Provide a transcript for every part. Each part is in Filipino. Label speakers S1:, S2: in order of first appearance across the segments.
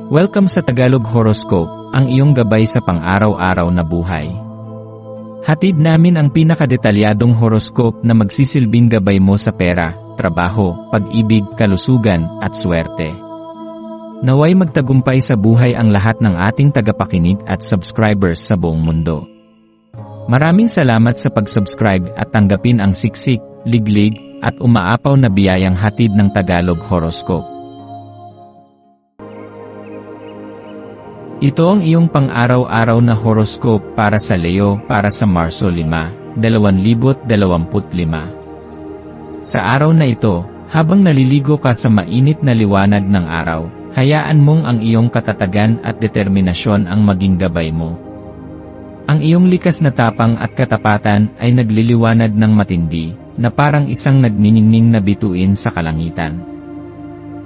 S1: Welcome sa Tagalog Horoscope, ang iyong gabay sa pang-araw-araw na buhay. Hatid namin ang pinakadetalyadong horoscope na magsisilbing gabay mo sa pera, trabaho, pag-ibig, kalusugan, at swerte. Naway magtagumpay sa buhay ang lahat ng ating tagapakinig at subscribers sa buong mundo. Maraming salamat sa pag-subscribe at tanggapin ang siksik, liglig, at umaapaw na biyayang hatid ng Tagalog Horoscope. Ito ang iyong pang-araw-araw na horoscope para sa Leo para sa Marso 5, 2025. Sa araw na ito, habang naliligo ka sa mainit na liwanag ng araw, hayaan mong ang iyong katatagan at determinasyon ang maging gabay mo. Ang iyong likas na tapang at katapatan ay nagliliwanag ng matindi, na parang isang nagniningning na bituin sa kalangitan.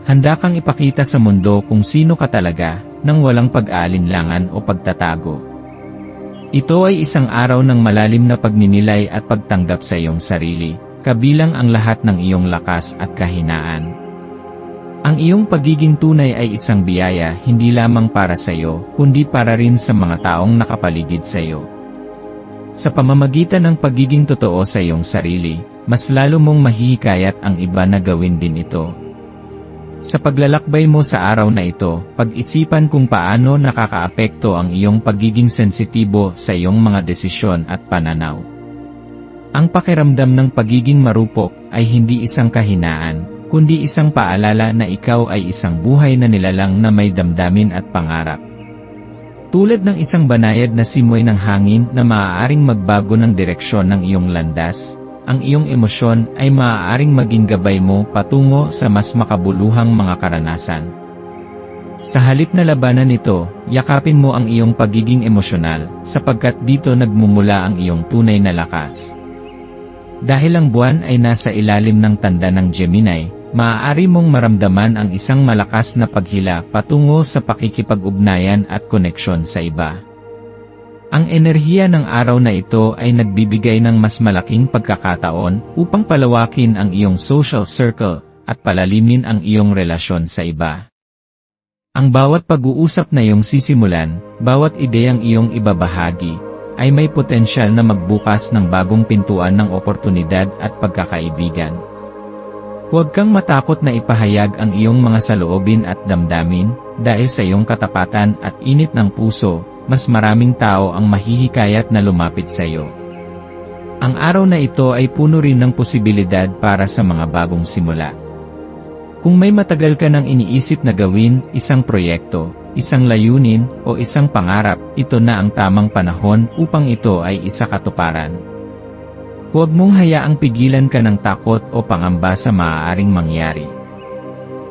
S1: Handa kang ipakita sa mundo kung sino ka talaga, nang walang pag-aalinlangan o pagtatago. Ito ay isang araw ng malalim na pagninilay at pagtanggap sa iyong sarili, kabilang ang lahat ng iyong lakas at kahinaan. Ang iyong pagiging tunay ay isang biyaya hindi lamang para sa iyo, kundi para rin sa mga taong nakapaligid sa iyo. Sa pamamagitan ng pagiging totoo sa iyong sarili, mas lalo mong mahihikayat ang iba na gawin din ito. Sa paglalakbay mo sa araw na ito, pag-isipan kung paano nakakaapekto ang iyong pagiging sensitibo sa iyong mga desisyon at pananaw. Ang pakiramdam ng pagiging marupok ay hindi isang kahinaan, kundi isang paalala na ikaw ay isang buhay na nilalang na may damdamin at pangarap. Tulad ng isang banayad na simoy ng hangin na maaaring magbago ng direksyon ng iyong landas, ang iyong emosyon ay maaaring maging gabay mo patungo sa mas makabuluhang mga karanasan. Sa halip na labanan ito, yakapin mo ang iyong pagiging emosyonal, sapagkat dito nagmumula ang iyong tunay na lakas. Dahil ang buwan ay nasa ilalim ng tanda ng Gemini, maaari mong maramdaman ang isang malakas na paghila patungo sa pakikipag-ugnayan at koneksyon sa iba. Ang enerhiya ng araw na ito ay nagbibigay ng mas malaking pagkakataon upang palawakin ang iyong social circle at palalimin ang iyong relasyon sa iba. Ang bawat pag-uusap na iyong sisimulan, bawat ideyang iyong ibabahagi, ay may potensyal na magbukas ng bagong pintuan ng oportunidad at pagkakaibigan. Huwag kang matakot na ipahayag ang iyong mga saloobin at damdamin, dahil sa iyong katapatan at init ng puso, mas maraming tao ang mahihikayat na lumapit sa iyo. Ang araw na ito ay puno rin ng posibilidad para sa mga bagong simula. Kung may matagal ka nang iniisip na gawin, isang proyekto, isang layunin, o isang pangarap, ito na ang tamang panahon upang ito ay isakatuparan. Huwag mong hayaang pigilan ka ng takot o pangamba sa maaaring mangyari.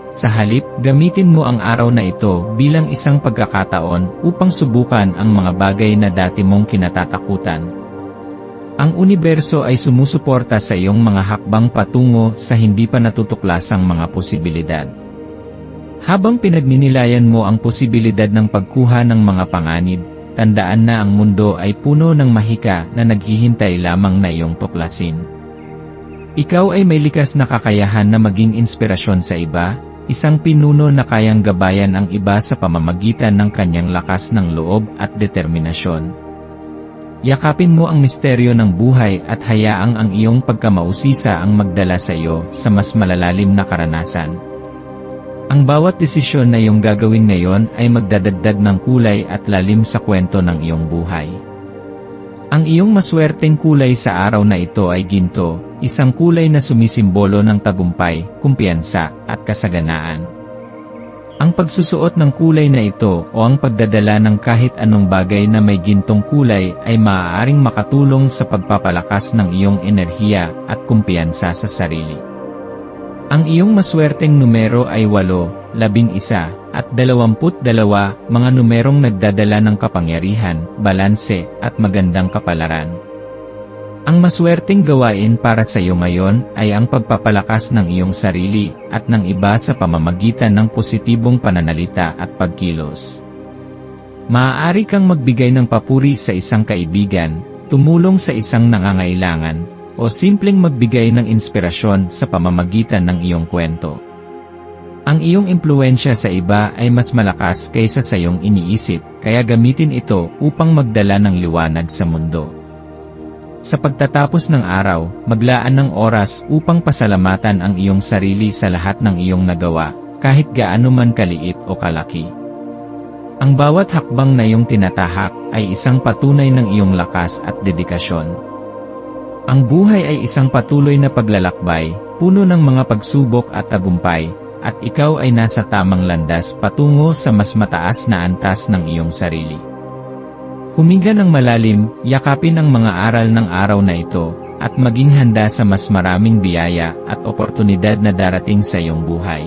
S1: Sa halip, gamitin mo ang araw na ito bilang isang pagkakataon upang subukan ang mga bagay na dati mong kinatatakutan. Ang universo ay sumusuporta sa iyong mga hakbang patungo sa hindi pa natutuklasang mga posibilidad. Habang pinagninilayan mo ang posibilidad ng pagkuha ng mga panganib, tandaan na ang mundo ay puno ng mahika na naghihintay lamang na iyong tuklasin. Ikaw ay may likas na kakayahan na maging inspirasyon sa iba, isang pinuno na kayang gabayan ang iba sa pamamagitan ng kanyang lakas ng loob at determinasyon. Yakapin mo ang misteryo ng buhay at hayaang ang iyong pagkamausisa ang magdala sa iyo sa mas malalalim na karanasan. Ang bawat desisyon na iyong gagawin ngayon ay magdadagdag ng kulay at lalim sa kwento ng iyong buhay. Ang iyong maswerteng kulay sa araw na ito ay ginto, isang kulay na sumisimbolo ng tagumpay, kumpiyansa, at kasaganaan. Ang pagsusuot ng kulay na ito o ang pagdadala ng kahit anong bagay na may gintong kulay ay maaaring makatulong sa pagpapalakas ng iyong enerhiya at kumpiyansa sa sarili. Ang iyong maswerteng numero ay 8, 11, at 22, mga numerong nagdadala ng kapangyarihan, balanse, at magandang kapalaran. Ang maswerteng gawain para sa iyo ngayon ay ang pagpapalakas ng iyong sarili at ng iba sa pamamagitan ng positibong pananalita at pagkilos. Maaari kang magbigay ng papuri sa isang kaibigan, tumulong sa isang nangangailangan, o simpleng magbigay ng inspirasyon sa pamamagitan ng iyong kwento. Ang iyong impluwensya sa iba ay mas malakas kaysa sa iyong iniisip, kaya gamitin ito upang magdala ng liwanag sa mundo. Sa pagtatapos ng araw, maglaan ng oras upang pasalamatan ang iyong sarili sa lahat ng iyong nagawa, kahit gaano man kaliit o kalaki. Ang bawat hakbang na iyong tinatahak ay isang patunay ng iyong lakas at dedikasyon. Ang buhay ay isang patuloy na paglalakbay, puno ng mga pagsubok at tagumpay, at ikaw ay nasa tamang landas patungo sa mas mataas na antas ng iyong sarili. Huminga ng malalim, yakapin ang mga aral ng araw na ito, at maging handa sa mas maraming biyaya at oportunidad na darating sa iyong buhay.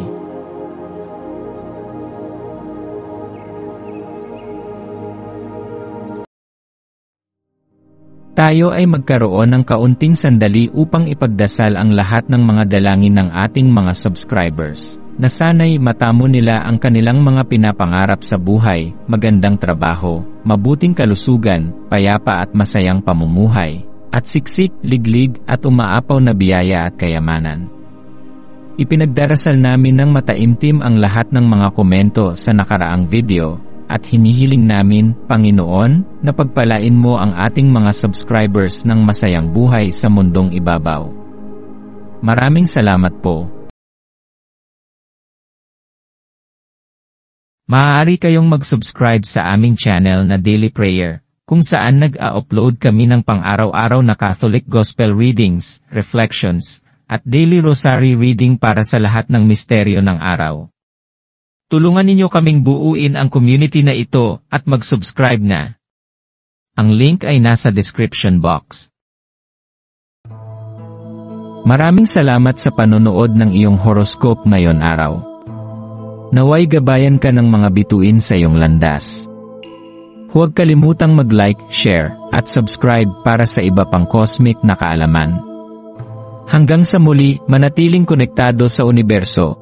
S1: Tayo ay magkaroon ng kaunting sandali upang ipagdasal ang lahat ng mga dalangin ng ating mga subscribers, na sana'y matamo nila ang kanilang mga pinapangarap sa buhay, magandang trabaho, mabuting kalusugan, payapa at masayang pamumuhay, at siksik, liglig at umaapaw na biyaya at kayamanan. Ipinagdarasal namin ng mataimtim ang lahat ng mga komento sa nakaraang video, at hinihiling namin, Panginoon, na pagpalain mo ang ating mga subscribers ng masayang buhay sa mundong ibabaw. Maraming salamat po. Maaari kayong mag-subscribe sa aming channel na Daily Prayer, kung saan nag-a-upload kami ng pang-araw-araw na Catholic Gospel Readings, Reflections, at Daily Rosary Reading para sa lahat ng misteryo ng araw. Tulungan ninyo kaming buuin ang community na ito at mag-subscribe na. Ang link ay nasa description box. Maraming salamat sa panonood ng iyong horoscope ngayon araw. Naway gabayan ka ng mga bituin sa iyong landas. Huwag kalimutang mag-like, share, at subscribe para sa iba pang cosmic na kaalaman. Hanggang sa muli, manatiling konektado sa universo,